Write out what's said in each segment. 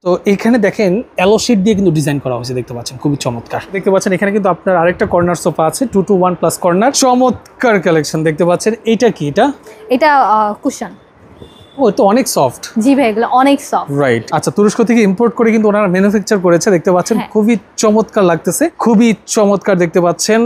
তো এখানে দেখেন এলো শীট দিয়ে কিন্তু ডিজাইন করা হয়েছে, দেখতে পাচ্ছেন খুবই চমৎকার। দেখতে পাচ্ছেন এখানে কিন্তু আপনার আরেকটা কর্নার সোফা আছে, 2 to 1 প্লাস কর্নার, চমৎকার কালেকশন দেখতে পাচ্ছেন। এটা কি এটা কুশন। ও তো অনেক সফট। জি ভাই, এগুলো অনেক সফট। রাইট। আচ্ছা, তুরস্ক থেকে ইম্পোর্ট করে কিন্তু ওনারা ম্যানুফ্যাকচার করেছে, দেখতে পাচ্ছেন খুবই চমৎকার লাগতেছে, খুবই চমৎকার দেখতে পাচ্ছেন,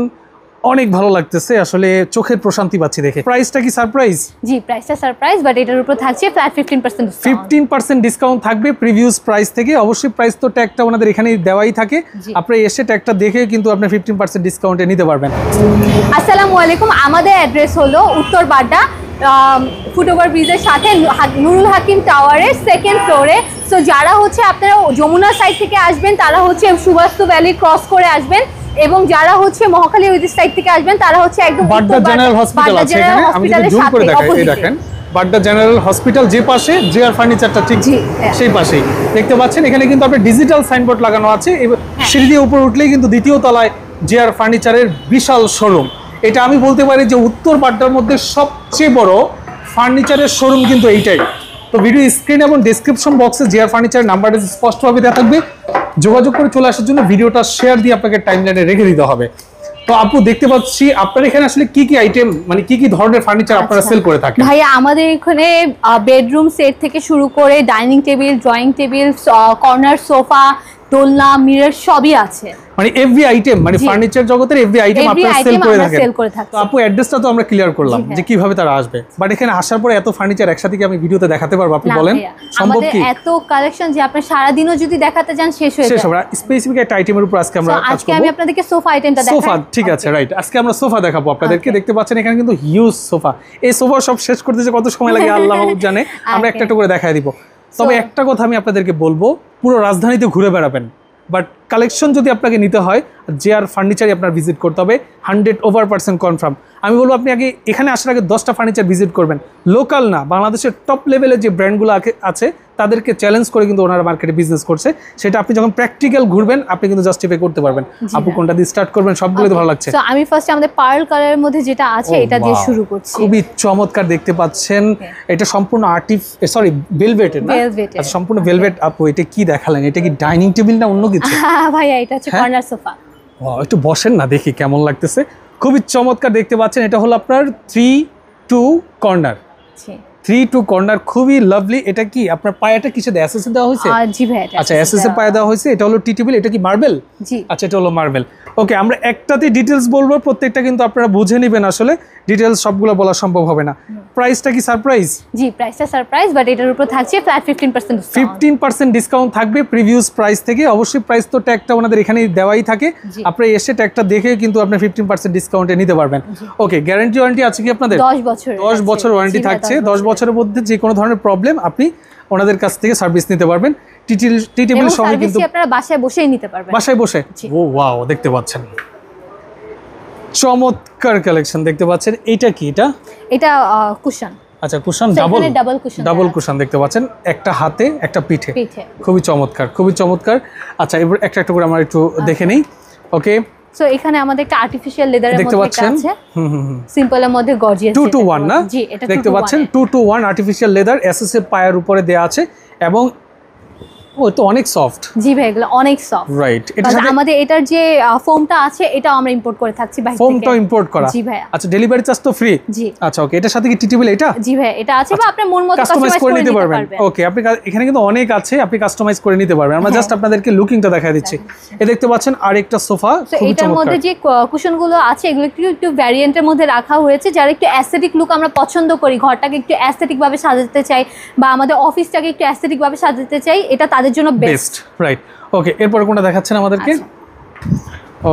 অনেক ভালো লাগতেছে, আসলে চোখের প্রশান্তি পাচ্ছি দেখে। প্রাইসটা কি সারপ্রাইজ? জি, প্রাইসটা সারপ্রাইজ, বাট এটার উপর থাকছে ফ্ল্যাট 15% ডিসকাউন্ট। 15% ডিসকাউন্ট থাকবে প্রিভিয়াস প্রাইস থেকে। অবশ্যই প্রাইস তো ট্যাগটা ওনাদের এখানেই দেওয়াই থাকে, আপনি এসে ট্যাগটা দেখে কিন্তু আপনি 15% ডিসকাউন্টে নিতে পারবেন। আসসালামু আলাইকুম, আমাদের অ্যাড্রেস হলো উত্তর বাড্ডা, ফুটওভার ব্রিজের সাথে নুরুল হাকিম টাওয়ারের 2nd ফ্লোরে। সো যারা হচ্ছে আপনারা যমুনা সাইড থেকে আসবেন তারা হচ্ছে সুভাস্তু ভ্যালি ক্রস করে আসবেন, এবং যারা হচ্ছে মহাখালী ওই সাইড থেকে আসবেন তারা হচ্ছে একদম বাড্ডা জেনারেল হসপিটাল আছে এখানে। আমি যদি জুম করে দেখাই, এই দেখেন বাড্ডা জেনারেল হসপিটাল যে পাশে জিআর ফার্নিচারটা ঠিক সেই পাশেই দেখতে পাচ্ছেন। এখানে কিন্তু আপনার ডিজিটাল সাইনবোর্ড লাগানো আছে, সিঁড়ি দিয়ে উপরে উঠলেই কিন্তু দ্বিতীয় তলায় জিআর ফার্নিচারের বিশাল শোরুম। এটা আমি বলতে পারি যে উত্তর বাড্ডার মধ্যে সবচেয়ে বড় ফার্নিচারের শোরুম কিন্তু এইটাই। তো ভিডিও স্ক্রিন এবং ডেসক্রিপশন বক্সে জিআর ফার্নিচারের নাম্বারটা স্পষ্টভাবে দেওয়া থাকবে, যোগাযোগ করে চলে আসার জন্য ভিডিওটা শেয়ার দিয়ে আপনাকে টাইমলাইনে রেখে দিতে হবে। তো আপু দেখতে পাচ্ছি আপনার এখানে আসলে কি কি আইটেম, মানে কি কি ধরনের ফার্নিচার আপনারা সেল করে থাকেন? ভাইয়া আমাদের এখানে বেডরুম সেট থেকে শুরু করে dining table, drawing table, corner sofa, দোলনা, মিরর সবই আছে। মানে এভরি আইটেম, মানে ফার্নিচার জগতের এভরি আইটেম আপনারা সেল করে থাকেন। তো আপু অ্যাড্রেসটা তো আমরা ক্লিয়ার করলাম যে কিভাবে তারা আসবে, বাট এখানে আসার পরে এত ফার্নিচার একসাথে কি আমি ভিডিওতে দেখাতে পারবো? আপনি বলেন সম্ভব কি? এত কালেকশন যে আপনি সারা দিনও যদি দেখাতে যান শেষ হয়ে যাবে। স্পেসিফিক একটা আইটেমের উপর আজকে আমরা কাজ করব। আজকে আমি আপনাদেরকে সোফা আইটেমটা দেখাবো। সোফা, ঠিক আছে, রাইট। আজকে আমরা সোফা দেখাবো আপনাদেরকে। দেখতে পাচ্ছেন এখানে কিন্তু হিউজ সোফা। এই সোফা সব শেষ করতে যে কত সময় লাগে আল্লাহ জানে, আমরা একটা করে দেখায় দিব। তবে একটা কথা আমি আপনাদেরকে বলবো, পুরো রাজধানীতে ঘুরে বেড়াবেন, বাট কালেকশন যদি আপনাকে নিতে হয় জিআর ফার্নিচারই আপনার ভিজিট করতে হবে, 100% কনফার্ম। আমি বলবো আপনি আগে এখানে আসার আগে 10টা ফার্নিচার ভিজিট করবেন, লোকাল না, বাংলাদেশের টপ লেভেলের যে ব্র্যান্ডগুলো আছে তাদেরকে চ্যালেঞ্জ করে কিন্তু ওনারা মার্কেটে বিজনেস করছে। সেটা আপনি যখন প্র্যাকটিক্যাল ঘুরবেন আপনি কিন্তু জাস্টিফাই করতে পারবেন। আপু কোনটা দিয়ে স্টার্ট করবেন? সবগুলো তো ভালো লাগছে। সো আমি ফার্স্ট আমাদের পার্ল কালারের মধ্যে যেটা আছে এটা দিয়ে শুরু করছি। খুবই চমৎকার দেখতে পাচ্ছেন, এটা সম্পূর্ণ ভেলভেটের না? আচ্ছা, সম্পূর্ণ ভেলভেট। আপু এটা কি দেখালেন? এটা কি ডাইনিং টেবিল না অন্য কিছু? ভাইয়া এটা হচ্ছে কর্নার সোফা। একটু বসেন না, দেখি কেমন লাগতেছে। খুবই চমৎকার দেখতে পাচ্ছেন, এটা হলো আপনার 3 to কর্নার, 3 to কর্নার, খুবই লাভলি। এটা কি আপনার পায়াটা কিসে দেওয়া আছে? দেওয়া হয়েছে? জি ভাই, আচ্ছা, এসএস এ পায়া দেওয়া হয়েছে। এটা হলো টি টেবিল। এটা কি মার্বেল? জি। আচ্ছা, এটা হলো মার্বেল। ওকে, আমরা একটাতে ডিটেলস বলবো, প্রত্যেকটা কিন্তু আপনারা বুঝে নেবেন, আসলে ডিটেলস সবগুলো বলা সম্ভব হবে না। প্রাইসটা কি সারপ্রাইজ? জি, প্রাইসটা সারপ্রাইজ, বাট এটার উপর থাকছে ফ্ল্যাট 15% ডিসকাউন্ট। 15% ডিসকাউন্ট থাকবে প্রিভিয়াস প্রাইস থেকে। অবশ্যই প্রাইস তো ট্যাগটা ওনাদের এখানেই দেওয়াই থাকে, আপনি এসে ট্যাগটা দেখে কিন্তু আপনি 15% ডিসকাউন্টে নিতে পারবেন। ওকে, গ্যারান্টি ওয়ারেন্টি আছে কি আপনাদের? 10 বছর ওয়ারেন্টি থাকছে। 10 বছরের মধ্যে যে কোনো ধরনের প্রবলেম আপনি ওনাদের কাছ থেকে সার্ভিস নিতে পারবেন। টি টেবিল সহ কিন্তু আপনারা বাসায় বসেই নিতে পারবেন। বাসায় বসে। ও ওয়াও, দেখতে পাচ্ছেন চমৎকার কালেকশন দেখতে পাচ্ছেন। এটা কি এটা কুশন। আচ্ছা, কুশন, ডাবল কুশন দেখতে পাচ্ছেন, একটা হাতে একটা পিঠে, খুবই চমৎকার, খুবই চমৎকার। আচ্ছা, এবার একটা করে আমরা একটু দেখে নেই। ওকে, সো এখানে আমাদের একটা আর্টিফিশিয়াল লেদারের মধ্যে একটা আছে, সিম্পলের মধ্যে গর্জিয়াস 2 to 1 না? জি, এটা দেখতে পাচ্ছেন 2 to 1 আর্টিফিশিয়াল লেদার এসএস এর পায়ের উপরে দেয়া আছে, এবং ও তো অনেক সফট। জি ভাই, এগুলো অনেক সফট। রাইট। এটা আমাদের এটার যে ফোমটা আছে এটাও আমরা ইম্পোর্ট করে থাকছি বাইরে থেকে। ফোমটা ইম্পোর্ট করা? জি ভাই। আচ্ছা, ডেলিভারি চার্জ তো ফ্রি? জি। আচ্ছা, ওকে, এটার সাথে কি টি টেবিল এটা? জি ভাই, এটা আছে, বা আপনি মন মতো কাস্টমাইজ করে নিতে পারবেন। ওকে, আপনি এখানে কিন্তু অনেক আছে, আপনি কাস্টমাইজ করে নিতে পারবেন। আমরা জাস্ট আপনাদেরকে লুকিংটা দেখাই দিচ্ছি। এই দেখতে পাচ্ছেন আরেকটা সোফা, খুবই চমৎকার। এটার মধ্যে যে কুশনগুলো আছে এগুলো একটু ভ্যারিয়েন্টের মধ্যে রাখা হয়েছে, যারা একটু অ্যাস্থেটিক লুক আমরা পছন্দ করি, ঘরটাকে একটু অ্যাস্থেটিক ভাবে সাজাতে চাই, বা আমাদের অফিসটাকে একটু অ্যাস্থেটিক ভাবে সাজাতে চাই, এটা তাদের জন্য বেস্ট। রাইট। ওকে, এরপর কোনটা দেখাচ্ছেন আমাদেরকে?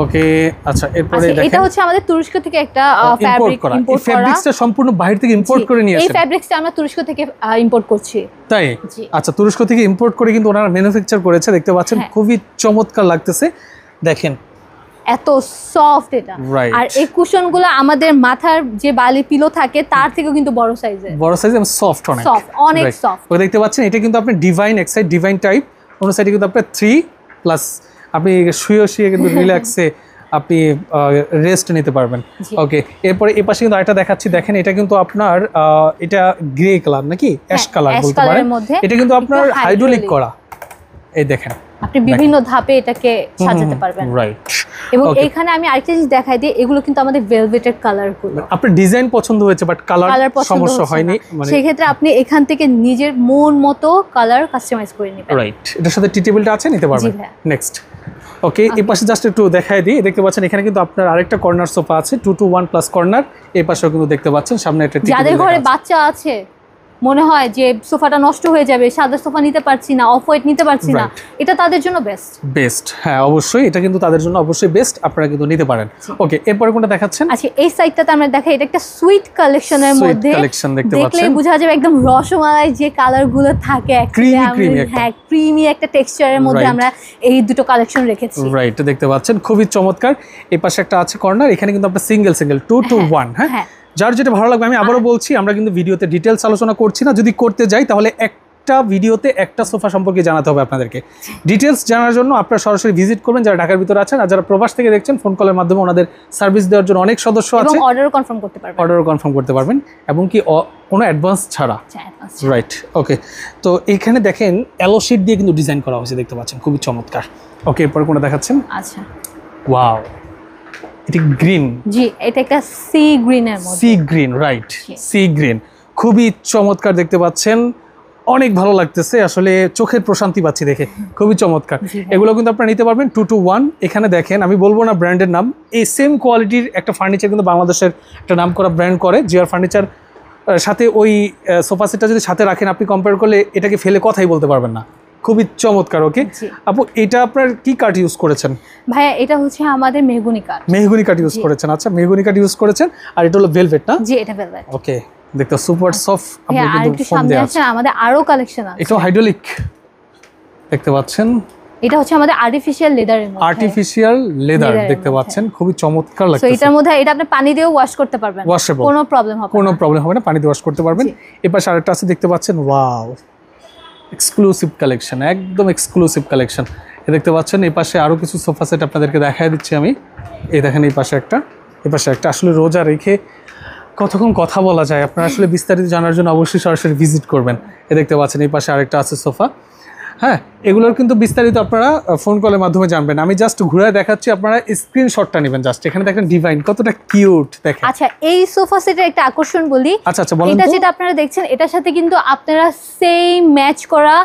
ওকে, আচ্ছা, এরপরে দেখেন এটা হচ্ছে আমাদের তুরস্ক থেকে একটা ফ্যাব্রিক ইম্পোর্ট করা। ফ্যাব্রিক্সটা সম্পূর্ণ বাইরে থেকে ইম্পোর্ট করে নিয়ে আসেন? এই ফ্যাব্রিক্সটা আমরা তুরস্ক থেকে ইম্পোর্ট করছি। তাই? আচ্ছা, তুরস্ক থেকে ইম্পোর্ট করে কিন্তু ওনারা ম্যানুফ্যাকচার করেছে, দেখতে পাচ্ছেন খুবই চমৎকার লাগতেছে। দেখেন এত সফট এটা। আর এই কুশনগুলো আমাদের মাথার যে বালি পিলো থাকে তার থেকেও কিন্তু বড় সাইজের, এবং সফট, অনেক সফট। ওই দেখতে পাচ্ছেন এটা কিন্তু আপনি ডিভাইন, এক সাইড ডিভাইন টাইপ, অন্য সাইডে কিন্তু আপনার 3+, আপনি শুয়ে কিন্তু রিল্যাক্সে আপনি রেস্ট নিতে পারবেন। ওকে, এরপরে এই পাশে কিন্তু আরেকটা দেখাচ্ছি, দেখেন এটা কিন্তু আপনার এটা গ্রে কালার নাকি অ্যাশ কালার বলতে পারেন, এটা কিন্তু আপনার হাইড্রোলিক করা। এই দেখেন আপনি বিভিন্ন ধাপে এটাকে সাজাতে পারবেন। রাইট। এবং এইখানে আমি আরেকটা জিনিস দেখাই দিই, এগুলো কিন্তু আমাদের ভেলভেটের কালারগুলো। আপনার ডিজাইন পছন্দ হয়েছে বাট কালার সমস্যা হয়নি, মানে সেই ক্ষেত্রে আপনি এখান থেকে নিজের মন মতো কালার কাস্টমাইজ করে নেবেন। রাইট। এটার সাথে টি টেবিলটা আছে, নিতে পারবেন। নেক্সট ওকে, এই পাশে জাস্ট একটু দেখাই দিই। দেখতে পাচ্ছেন এখানে কিন্তু আপনার আরেকটা কর্নার সোফা আছে, 2 to 1 প্লাস কর্নার। এই পাশেও কিন্তু দেখতে পাচ্ছেন সামনে একটা টি টেবিল। যাদের ঘরে বাচ্চা আছে, মনে হয় যে সোফাটা নষ্ট হয়ে যাবে, সাদা সোফা নিতে পারছি না, অফ হোয়াইট নিতে পারছি না, এটা তাদের জন্য বেস্ট। হ্যাঁ অবশ্যই, এটা কিন্তু তাদের জন্য অবশ্যই বেস্ট, আপনারা কিন্তু নিতে পারেন। ওকে, এরপরে কোনটা দেখাচ্ছেন? আচ্ছা, এই সাইডটাতে আমরা দেখাই, এটা একটা সুইট কালেকশনের মধ্যে, দেখলেই বোঝা যাবে একদম রসমালাই যে কালারগুলো থাকে, ক্রিমি একটা টেক্সচারের মধ্যে আমরা এই দুটো কালেকশন রেখেছি। রাইট, দেখতে পাচ্ছেন খুবই চমৎকার। এই পাশে একটা আছে কর্নার, এখানে কিন্তু আপনার সিঙ্গেল 2 to 1। হ্যাঁ, যার যেটা ভালো লাগবে। আমি আবারও বলছি, আমরা কিন্তু ভিডিওতে ডিটেলস আলোচনা করছি না। যদি করতে যাই তাহলে একটা ভিডিওতে একটা সোফা সম্পর্কে জানাতে হবে আপনাদেরকে। ডিটেলস জানার জন্য আপনারা সরাসরি ভিজিট করবেন যারা ঢাকার ভিতরে আছেন, আর যারা প্রবাস থেকে দেখছেন ফোন কলের মাধ্যমে ওনাদের সার্ভিস দেওয়ার জন্য অনেক সদস্য আছে, এবং অর্ডারও কনফার্ম করতে পারবেন, এবং কি কোনো অ্যাডভান্স ছাড়া। রাইট। ওকে, তো এইখানে দেখেন অ্যালো শীট দিয়ে কিন্তু ডিজাইন করা হয়েছে, দেখতে পাচ্ছেন খুবই চমৎকার। ওকে, এরপরে কোনটা দেখাচ্ছেন? আচ্ছা, ওয়াও, এটা গ্রিন। জি, এটা একটা সি গ্রিনের মধ্যে। Sea green, right, sea green খুবই চমৎকার দেখতে পাচ্ছেন, অনেক ভালো লাগতেছে, আসলে চোখের প্রশান্তি পাচ্ছি দেখে, খুবই চমৎকার। এগুলো কিন্তু আপনারা নিতে পারবেন 2 to 1। এখানে দেখেন, আমি বলবো না ব্র্যান্ডের নাম, এই সেম কোয়ালিটির একটা ফার্নিচার কিন্তু বাংলাদেশের একটা নাম করা ব্র্যান্ড করে, জিআর ফার্নিচার। সাথে ওই সোফা সেটটা যদি সাথে রাখেন, আপনি কম্পেয়ার করলে এটাকে ফেলে কথাই বলতে পারবেন না, খুবই চমৎকার। ওকে আপু, এটা আপনার কি কাঠ ইউজ করেছেন? ভাইয়া, এটা হচ্ছে আমাদের মেহগনি কাঠ। মেহগনি কাঠ ইউজ করেছেন? আচ্ছা, মেহগনি কাঠ ইউজ করেছেন, আর এটা হলো ভেলভেট না? জি, এটা ভেলভেট। ওকে, দেখতে সুপার সফট। আপনি কিন্তু সামনে আছে, আমাদের আরো কালেকশন আছে। এটা হাইড্রোলিক দেখতে পাচ্ছেন, এটা হচ্ছে আমাদের আর্টিফিশিয়াল লেদারের মধ্যে। আর্টিফিশিয়াল লেদার দেখতে পাচ্ছেন, খুবই চমৎকার লাগছে। তো এটার মধ্যে এটা আপনি পানি দিয়েও ওয়াশ করতে পারবেন, কোনো প্রবলেম হবে না, পানি দিয়ে ওয়াশ করতে পারবেন। এপাশে আরেকটা আছে, দেখতে পাচ্ছেন, ওয়াও, এক্সক্লুসিভ কালেকশন, একদম এক্সক্লুসিভ কালেকশন। দেখতে পাচ্ছেন এই পাশে আরও কিছু সোফা সেট আপনাদেরকে দেখাই দিচ্ছি আমি। এই দেখেন, এই পাশে একটা আসলে রোজা রেখে কতক্ষণ কথা বলা যায়, আপনারা আসলে বিস্তারিত জানার জন্য অবশ্যই সরাসরি ভিজিট করবেন। দেখতে পাচ্ছেন এই পাশে আরেকটা আছে সোফা। হ্যাঁ, এগুলোর কিন্তু বিস্তারিত আপনারা ফোন কলের মাধ্যমে জানবেন। আমি জাস্ট ঘুরে দেখাচ্ছি, আপনারা স্ক্রিনশটটা নেবেন জাস্ট। এখানে দেখেন ডিভাইন কতটা কিউট দেখেন। আচ্ছা, এই সোফা সেটের একটা আকর্ষণ বলি। আচ্ছা, বলেন। এটা যেটা আপনারা দেখছেন, এটার সাথে কিন্তু আপনারা সেম ম্যাচ করা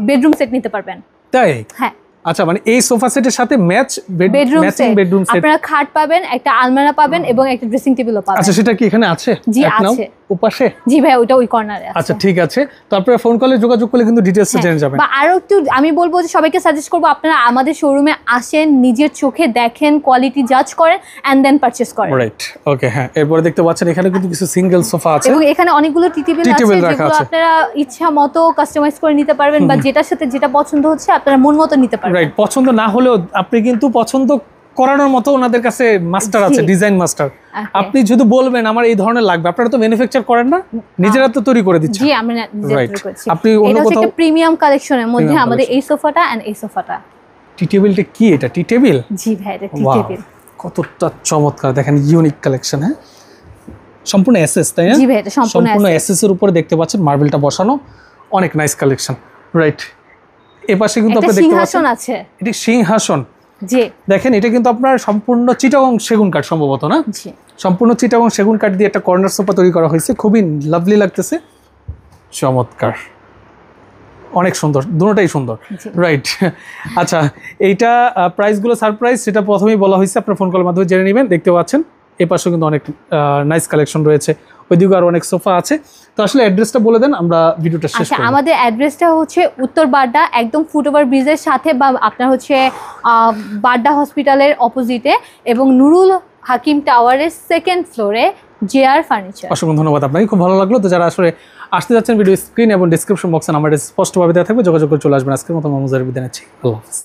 বেডরুম সেট নিতে পারবেন। তাই? হ্যাঁ। আচ্ছা, মানে এই সোফা সেটের সাথে বেডরুম সেট আপনারা খাট পাবেন, একটা আলমারি পাবেন, এবং একটা ড্রেসিং টেবিলও পাবেন। আচ্ছা, সেটা কি এখানে আছে? জি, আছে। ওপাশে? জি ভাই, ওটা ওই কর্নারে আছে। আচ্ছা, ঠিক আছে। তো আপনারা ফোন কলে যোগাযোগ করলে কিন্তু ডিটেইলস জেনে যাবেন। বা আরো একটু আমি বলবো যে সবাইকে সাজেস্ট করবো, আপনারা আমাদের শোরুমে আসেন, নিজের চোখে দেখেন, কোয়ালিটি জাজ করেন, এন্ড দেন পারচেজ করেন। রাইট। ওকে, হ্যাঁ। এরপরে দেখতে পাচ্ছেন এখানে কিন্তু কিছু সিঙ্গেল সোফা আছে, এবং এখানে অনেকগুলো টি টেবিল আছে, যেগুলো আপনারা ইচ্ছা মতো কাস্টমাইজ করে নিতে পারবেন, বা যেটার সাথে যেটা পছন্দ হচ্ছে আপনারা মন মতো নিতে পারবেন। রাইট। পছন্দ না হলেও আপনি কিন্তু পছন্দ করানোর মতো ওনাদের কাছে মাস্টার আছে, ডিজাইন মাস্টার। আপনি যদি বলবেন আমার এই ধরনের লাগবে, আপনারা তো ম্যানুফ্যাকচার করেন না, নিজেরা তো তৈরি করে দিচ্ছেন। জি, আমরা নিজেরা তৈরি করছি। আপনি অন্য কোথাও একটা প্রিমিয়াম কালেকশনের মধ্যে আমাদের এই সোফাটা এন্ড এই সোফাটা। টি টেবিলটা কি? এটা টি টেবিল? জি ভাই, এটা টি টেবিল। কতটা চমৎকার দেখেন, ইউনিক কালেকশন। হ্যাঁ, সম্পূর্ণ এসএস, তাই না? জি ভাই, এটা সম্পূর্ণ এসএস এর উপরে দেখতে পাচ্ছেন মার্বেলটা বসানো, অনেক নাইস কালেকশন। রাইট। এপাশে কিন্তু আপনি দেখতে পাচ্ছেন আছে, এটি সিংহাসন। জি, দেখেন, এটা কিন্তু আপনার সম্পূর্ণ চিটাগং সেগুন কাঠ সম্ভবত, না? জি, সম্পূর্ণ চিটাগং সেগুন কাঠ দিয়ে একটা কর্নার সোফা তৈরি করা হয়েছে, খুবই লাভলি লাগতেছে, চমৎকার, অনেক সুন্দর, দুটোটাই সুন্দর। রাইট। আচ্ছা, এইটা প্রাইসগুলো সারপ্রাইজ, সেটা প্রথমেই বলা হয়েছে, আপনার ফোন কলের মাধ্যমে জেনে নেবেন। দেখতে পাচ্ছেন এই পাশেও কিন্তু অনেক নাইস কালেকশন রয়েছে, ওইদিকে আরও অনেক সোফা আছে। তো আসলে অ্যাড্রেসটা বলে দেন, আমরা ভিডিওটা শেষ করব। আমাদের অ্যাড্রেসটা হচ্ছে উত্তর বাড্ডা, একদম ফুটওভার ব্রিজের সাথে, বা আপনার হচ্ছে বাড্ডা হসপিটালের অপোজিটে, এবং নুরুল হাকিম টাওয়ারের 2nd ফ্লোরে, জিআর ফার্নিচার। অসংখ্য ধন্যবাদ আপনাকে, খুব ভালো লাগলো। তো যারা আসলে আসতে যাচ্ছেন, ভিডিও স্ক্রিন এবং ডিসক্রিপশন বক্সে নাম্বারে স্পষ্টভাবে দেওয়া থাকবে, যোগাযোগ করে চলে আসবেন। আজকের মতো মামুজার বিদায় নিচ্ছি, আল্লাহ হাফেজ।